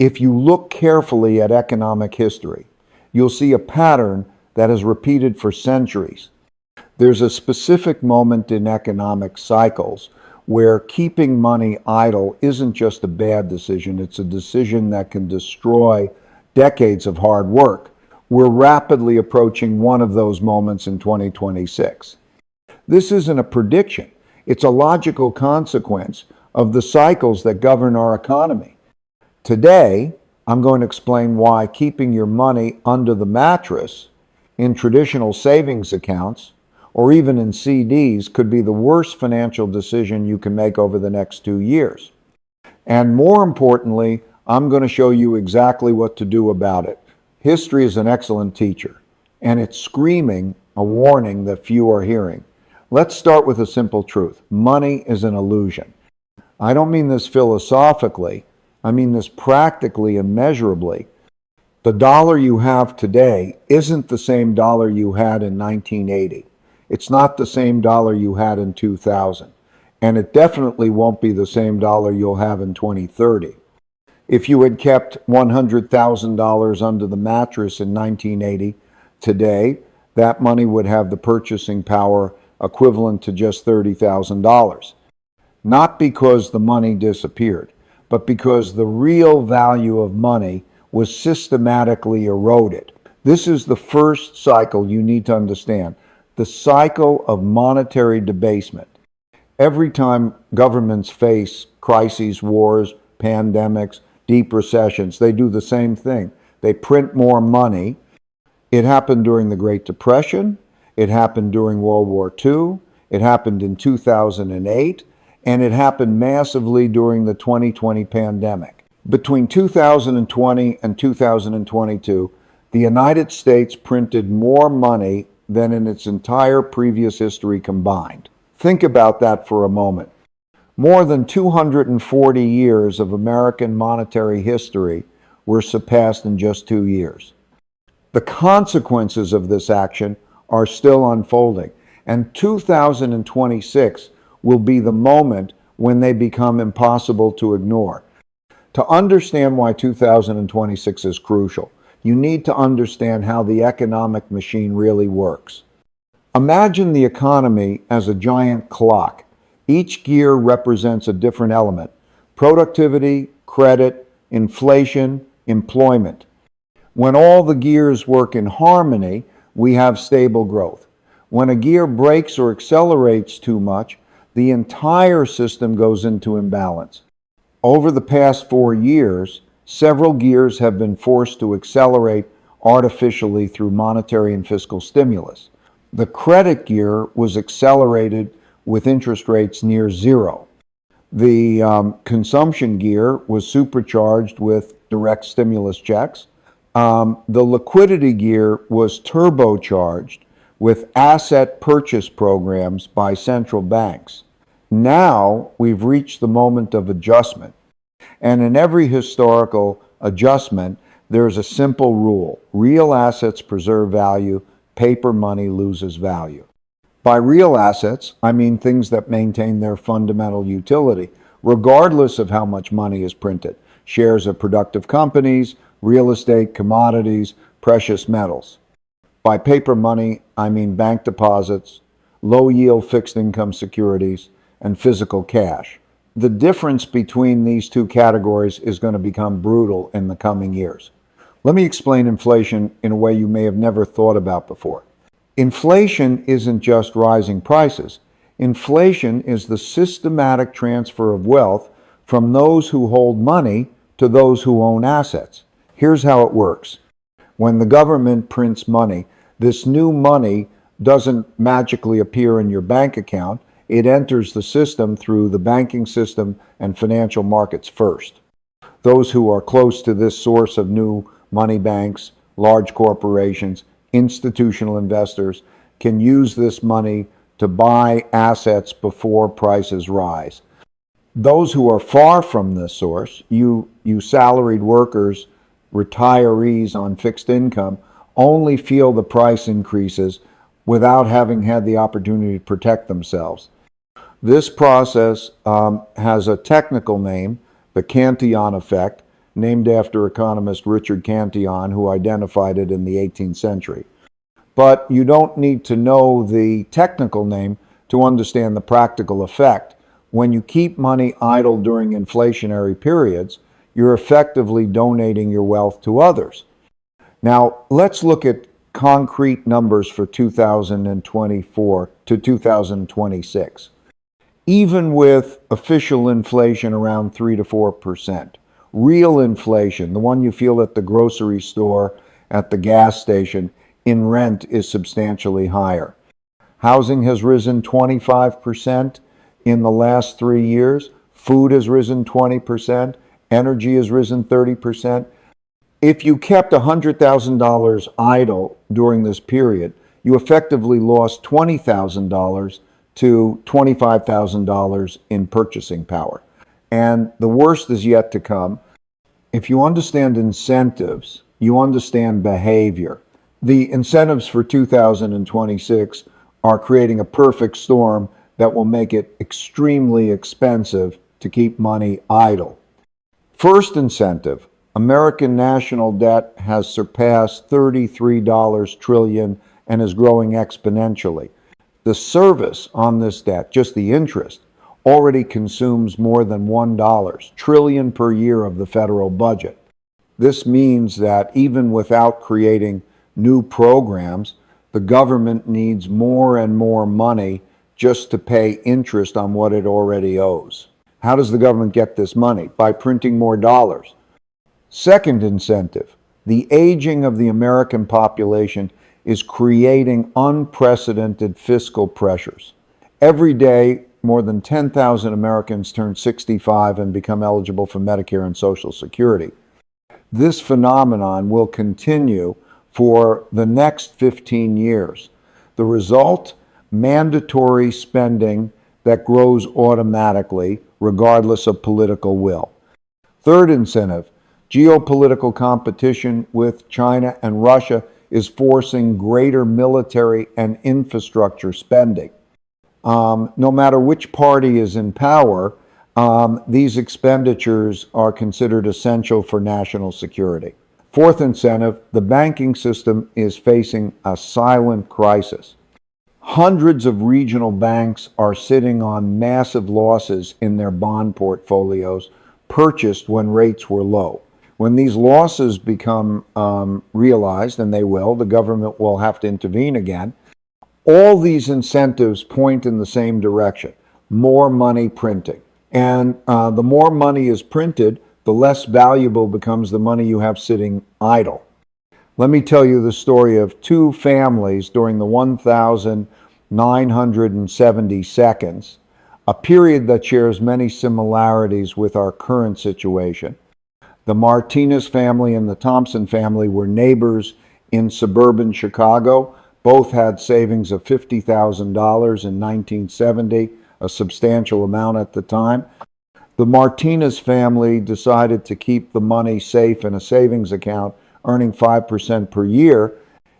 If you look carefully at economic history, you'll see a pattern that has repeated for centuries. There's a specific moment in economic cycles where keeping money idle isn't just a bad decision, it's a decision that can destroy decades of hard work. We're rapidly approaching one of those moments in 2026. This isn't a prediction, it's a logical consequence of the cycles that govern our economy. Today, I'm going to explain why keeping your money under the mattress in traditional savings accounts or even in CDs could be the worst financial decision you can make over the next 2 years. And more importantly, I'm going to show you exactly what to do about it. History is an excellent teacher, and it's screaming a warning that few are hearing. Let's start with a simple truth. Money is an illusion. I don't mean this philosophically. I mean this practically and measurably. The dollar you have today isn't the same dollar you had in 1980. It's not the same dollar you had in 2000. And it definitely won't be the same dollar you'll have in 2030. If you had kept $100,000 under the mattress in 1980, today, that money would have the purchasing power equivalent to just $30,000. Not because the money disappeared, but because the real value of money was systematically eroded. This is the first cycle you need to understand, the cycle of monetary debasement. Every time governments face crises, wars, pandemics, deep recessions, they do the same thing. They print more money. It happened during the Great Depression. It happened during World War II. It happened in 2008. And it happened massively during the 2020 pandemic. Between 2020 and 2022, the United States printed more money than in its entire previous history combined. Think about that for a moment. More than 240 years of American monetary history were surpassed in just 2 years. The consequences of this action are still unfolding, and 2026 will be the moment when they become impossible to ignore. To understand why 2026 is crucial, you need to understand how the economic machine really works. Imagine the economy as a giant clock. Each gear represents a different element: productivity, credit, inflation, employment. When all the gears work in harmony, we have stable growth. When a gear breaks or accelerates too much, the entire system goes into imbalance. Over the past 4 years, several gears have been forced to accelerate artificially through monetary and fiscal stimulus. The credit gear was accelerated with interest rates near zero. The consumption gear was supercharged with direct stimulus checks. The liquidity gear was turbocharged with asset purchase programs by central banks. Now we've reached the moment of adjustment. And in every historical adjustment, there's a simple rule: real assets preserve value, paper money loses value. By real assets, I mean things that maintain their fundamental utility, regardless of how much money is printed. Shares of productive companies, real estate, commodities, precious metals. By paper money, I mean bank deposits, low-yield fixed income securities, and physical cash. The difference between these two categories is going to become brutal in the coming years. Let me explain inflation in a way you may have never thought about before. Inflation isn't just rising prices. Inflation is the systematic transfer of wealth from those who hold money to those who own assets. Here's how it works. When the government prints money, this new money doesn't magically appear in your bank account. It enters the system through the banking system and financial markets first. Those who are close to this source of new money, banks, large corporations, institutional investors, can use this money to buy assets before prices rise. Those who are far from this source, you salaried workers, retirees on fixed income, only feel the price increases without having had the opportunity to protect themselves. This process has a technical name, the Cantillon effect, named after economist Richard Cantillon, who identified it in the 18th century. But you don't need to know the technical name to understand the practical effect. When you keep money idle during inflationary periods, you're effectively donating your wealth to others. Now, let's look at concrete numbers for 2024 to 2026. Even with official inflation around 3 to 4%, real inflation, the one you feel at the grocery store, at the gas station, in rent is substantially higher. Housing has risen 25% in the last 3 years. Food has risen 20%. Energy has risen 30%. If you kept $100,000 idle during this period, you effectively lost $20,000 to $25,000 in purchasing power. And the worst is yet to come. If you understand incentives, you understand behavior. The incentives for 2026 are creating a perfect storm that will make it extremely expensive to keep money idle. First incentive, American national debt has surpassed $33 trillion and is growing exponentially. The service on this debt, just the interest, already consumes more than $1 trillion per year of the federal budget. This means that even without creating new programs, the government needs more and more money just to pay interest on what it already owes. How does the government get this money? By printing more dollars. Second incentive, the aging of the American population is creating unprecedented fiscal pressures. Every day, more than 10,000 Americans turn 65 and become eligible for Medicare and Social Security. This phenomenon will continue for the next 15 years. The result, mandatory spending that grows automatically, regardless of political will. Third incentive, geopolitical competition with China and Russia is forcing greater military and infrastructure spending. No matter which party is in power, these expenditures are considered essential for national security. Fourth incentive, the banking system is facing a silent crisis. Hundreds of regional banks are sitting on massive losses in their bond portfolios purchased when rates were low. When these losses become realized, and they will, the government will have to intervene again. All these incentives point in the same direction, more money printing. And the more money is printed, the less valuable becomes the money you have sitting idle. Let me tell you the story of two families during the 1,970 seconds, a period that shares many similarities with our current situation. The Martinez family and the Thompson family were neighbors in suburban Chicago. Both had savings of $50,000 in 1970, a substantial amount at the time. The Martinez family decided to keep the money safe in a savings account, earning 5% per year.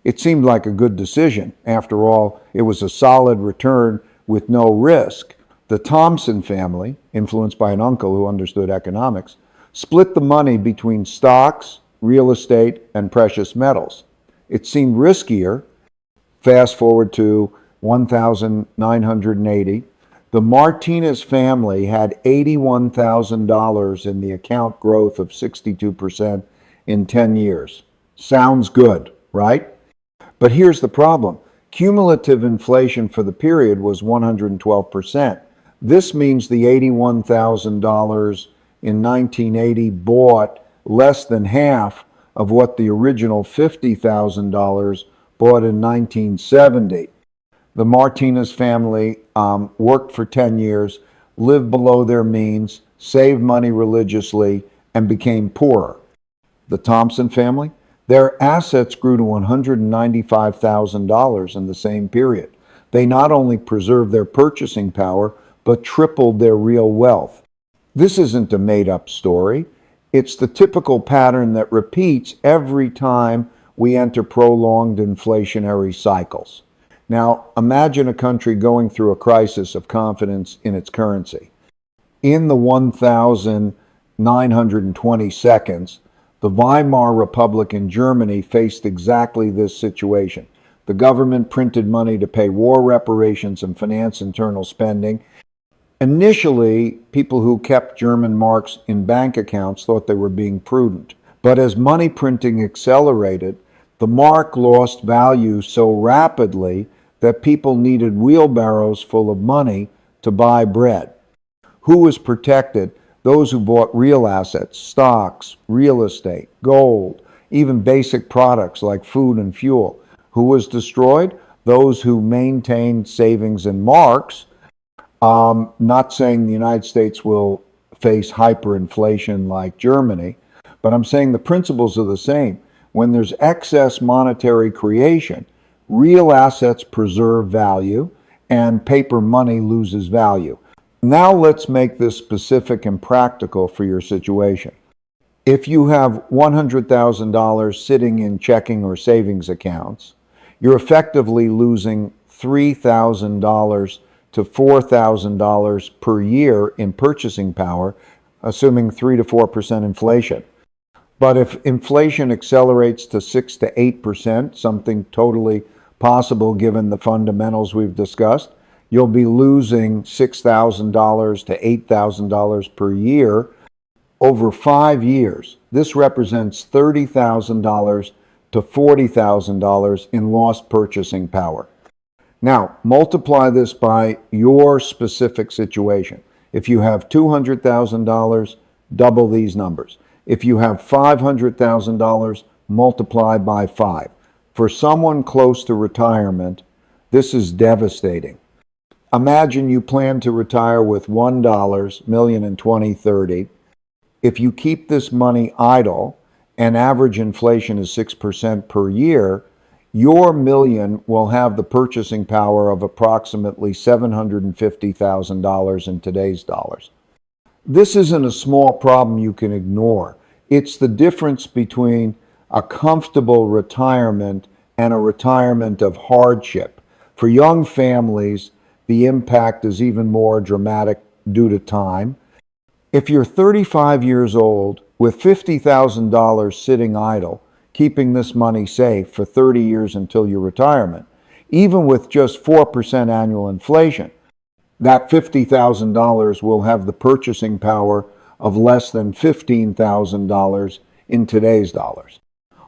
It seemed like a good decision. After all, it was a solid return with no risk. The Thompson family, influenced by an uncle who understood economics, split the money between stocks, real estate, and precious metals. It seemed riskier. Fast forward to 1,980. The Martinez family had $81,000 in the account growth of 62% in 10 years. Sounds good, right? But here's the problem. Cumulative inflation for the period was 112%. This means the $81,000 in 1980 bought less than half of what the original $50,000 bought in 1970. The Martinez family worked for 10 years, lived below their means, saved money religiously, and became poorer. The Thompson family, their assets grew to $195,000 in the same period. They not only preserved their purchasing power, but tripled their real wealth. This isn't a made-up story. It's the typical pattern that repeats every time we enter prolonged inflationary cycles. Now, imagine a country going through a crisis of confidence in its currency. In the 920 seconds, the Weimar Republic in Germany faced exactly this situation. The government printed money to pay war reparations and finance internal spending. Initially, people who kept German marks in bank accounts thought they were being prudent. But as money printing accelerated, the mark lost value so rapidly that people needed wheelbarrows full of money to buy bread. Who was protected? Those who bought real assets, stocks, real estate, gold, even basic products like food and fuel. Who was destroyed? Those who maintained savings in marks. Not saying the United States will face hyperinflation like Germany, but I'm saying the principles are the same. When there's excess monetary creation, real assets preserve value and paper money loses value. Now let's make this specific and practical for your situation. If you have $100,000 sitting in checking or savings accounts, you're effectively losing $3,000 to $4,000 per year in purchasing power, assuming 3 to 4% inflation. But if inflation accelerates to 6 to 8%, something totally possible given the fundamentals we've discussed, you'll be losing $6,000 to $8,000 per year over 5 years. This represents $30,000 to $40,000 in lost purchasing power. Now, multiply this by your specific situation. If you have $200,000, double these numbers. If you have $500,000, multiply by 5. For someone close to retirement, this is devastating. Imagine you plan to retire with $1 million in 2030. If you keep this money idle and average inflation is 6% per year, your million will have the purchasing power of approximately $750,000 in today's dollars. This isn't a small problem you can ignore. It's the difference between a comfortable retirement and a retirement of hardship. For young families, the impact is even more dramatic due to time. If you're 35 years old with $50,000 sitting idle, keeping this money safe for 30 years until your retirement, even with just 4% annual inflation, that $50,000 will have the purchasing power of less than $15,000 in today's dollars.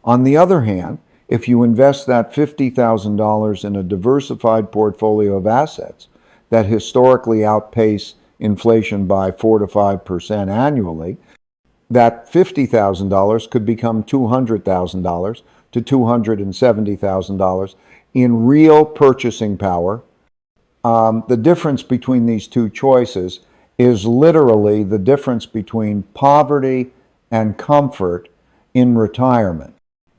On the other hand, if you invest that $50,000 in a diversified portfolio of assets that historically outpace inflation by 4 to 5% annually, that $50,000 could become $200,000 to $270,000 in real purchasing power. The difference between these two choices is literally the difference between poverty and comfort in retirement.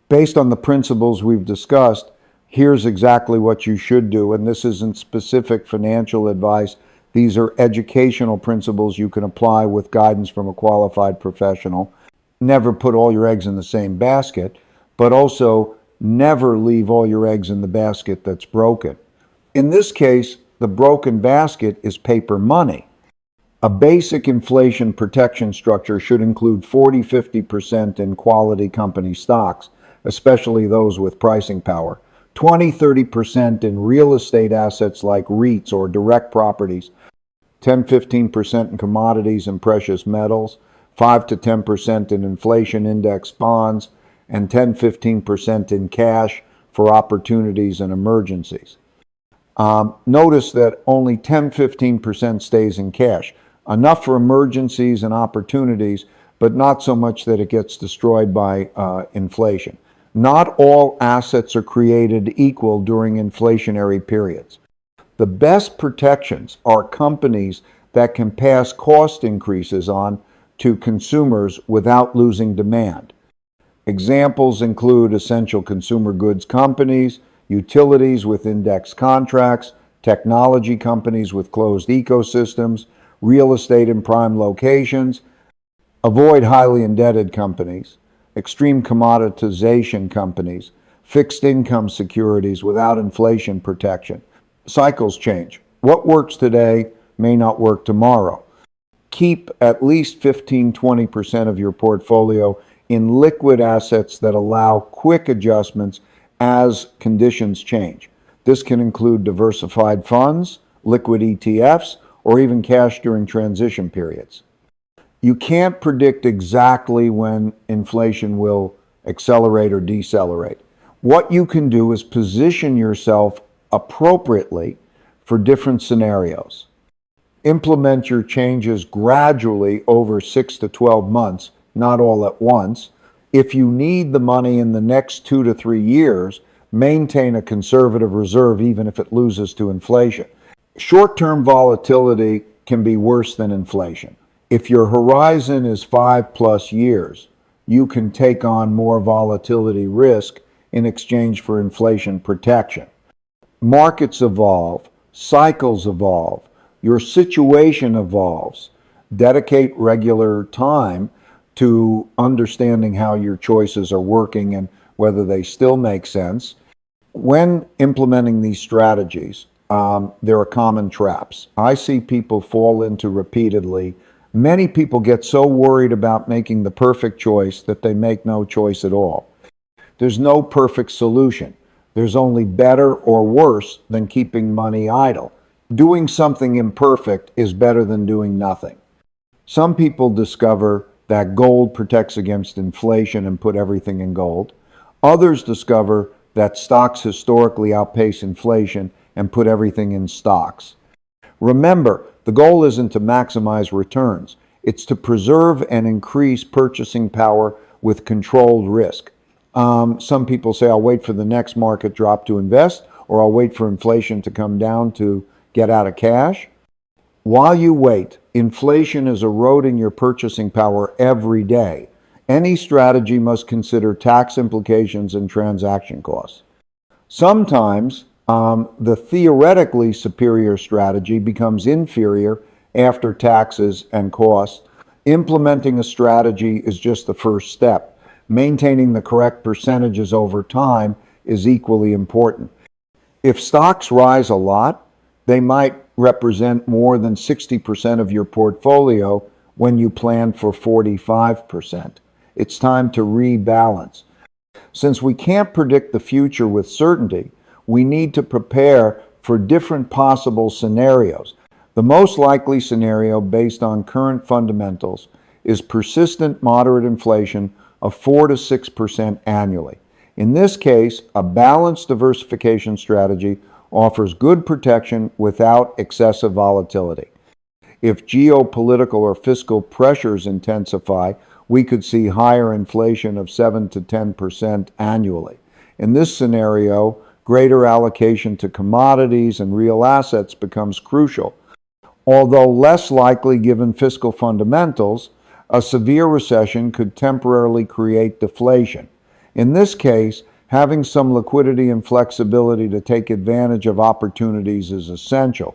Based on the principles we've discussed, here's exactly what you should do, and this isn't specific financial advice. These are educational principles you can apply with guidance from a qualified professional. Never put all your eggs in the same basket, but also never leave all your eggs in the basket that's broken. In this case, the broken basket is paper money. A basic inflation protection structure should include 40-50% in quality company stocks, especially those with pricing power, 20-30% in real estate assets like REITs or direct properties, 10-15% in commodities and precious metals, 5 to 10% in inflation index bonds, and 10-15% in cash for opportunities and emergencies. Notice that only 10-15% stays in cash, enough for emergencies and opportunities, but not so much that it gets destroyed by inflation. Not all assets are created equal during inflationary periods. The best protections are companies that can pass cost increases on to consumers without losing demand. Examples include essential consumer goods companies, utilities with index contracts, technology companies with closed ecosystems, real estate in prime locations. Avoid highly indebted companies, extreme commoditization companies, fixed income securities without inflation protection. Cycles change. What works today may not work tomorrow. Keep at least 15-20% of your portfolio in liquid assets that allow quick adjustments as conditions change. This can include diversified funds, liquid ETFs, or even cash during transition periods. You can't predict exactly when inflation will accelerate or decelerate. What you can do is position yourself appropriately for different scenarios. Implement your changes gradually over 6 to 12 months, not all at once. If you need the money in the next 2 to 3 years, maintain a conservative reserve even if it loses to inflation. Short-term volatility can be worse than inflation. If your horizon is 5+ years, you can take on more volatility risk in exchange for inflation protection. Markets evolve, cycles evolve, your situation evolves. Dedicate regular time to understanding how your choices are working and whether they still make sense. When implementing these strategies, there are common traps I see people fall into repeatedly. Many people get so worried about making the perfect choice that they make no choice at all. There's no perfect solution. There's only better or worse than keeping money idle. Doing something imperfect is better than doing nothing. Some people discover that gold protects against inflation and put everything in gold. Others discover that stocks historically outpace inflation and put everything in stocks. Remember, the goal isn't to maximize returns. It's to preserve and increase purchasing power with controlled risk. Some people say, I'll wait for the next market drop to invest, or I'll wait for inflation to come down to get out of cash. While you wait, inflation is eroding your purchasing power every day. Any strategy must consider tax implications and transaction costs. Sometimes the theoretically superior strategy becomes inferior after taxes and costs. Implementing a strategy is just the first step. Maintaining the correct percentages over time is equally important. If stocks rise a lot, they might represent more than 60% of your portfolio when you plan for 45%. It's time to rebalance. Since we can't predict the future with certainty, we need to prepare for different possible scenarios. The most likely scenario based on current fundamentals is persistent moderate inflation of 4 to 6% annually. In this case, a balanced diversification strategy offers good protection without excessive volatility. If geopolitical or fiscal pressures intensify, we could see higher inflation of 7 to 10% annually. In this scenario, greater allocation to commodities and real assets becomes crucial. Although less likely given fiscal fundamentals, a severe recession could temporarily create deflation. In this case, having some liquidity and flexibility to take advantage of opportunities is essential.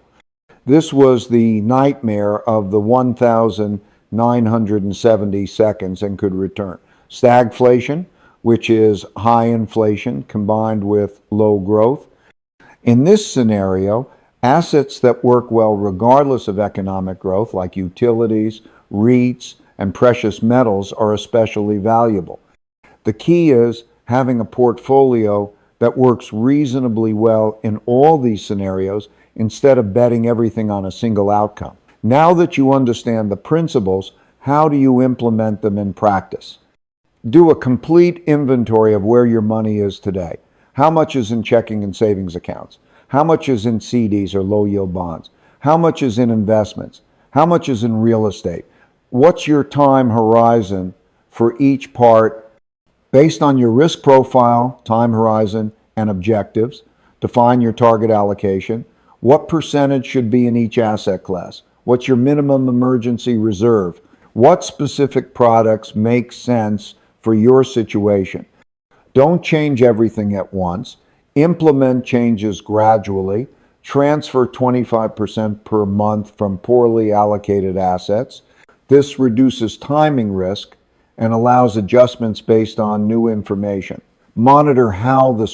This was the nightmare of the 1,970 seconds and could return. Stagflation, which is high inflation combined with low growth. In this scenario, assets that work well regardless of economic growth, like utilities, REITs, and precious metals, are especially valuable. The key is having a portfolio that works reasonably well in all these scenarios instead of betting everything on a single outcome. Now that you understand the principles, how do you implement them in practice? Do a complete inventory of where your money is today. How much is in checking and savings accounts? How much is in CDs or low yield bonds? How much is in investments? How much is in real estate? What's your time horizon for each part based on your risk profile, time horizon, and objectives? Define your target allocation. What percentage should be in each asset class? What's your minimum emergency reserve? What specific products make sense for your situation? Don't change everything at once. Implement changes gradually. Transfer 25% per month from poorly allocated assets. This reduces timing risk and allows adjustments based on new information. Monitor how the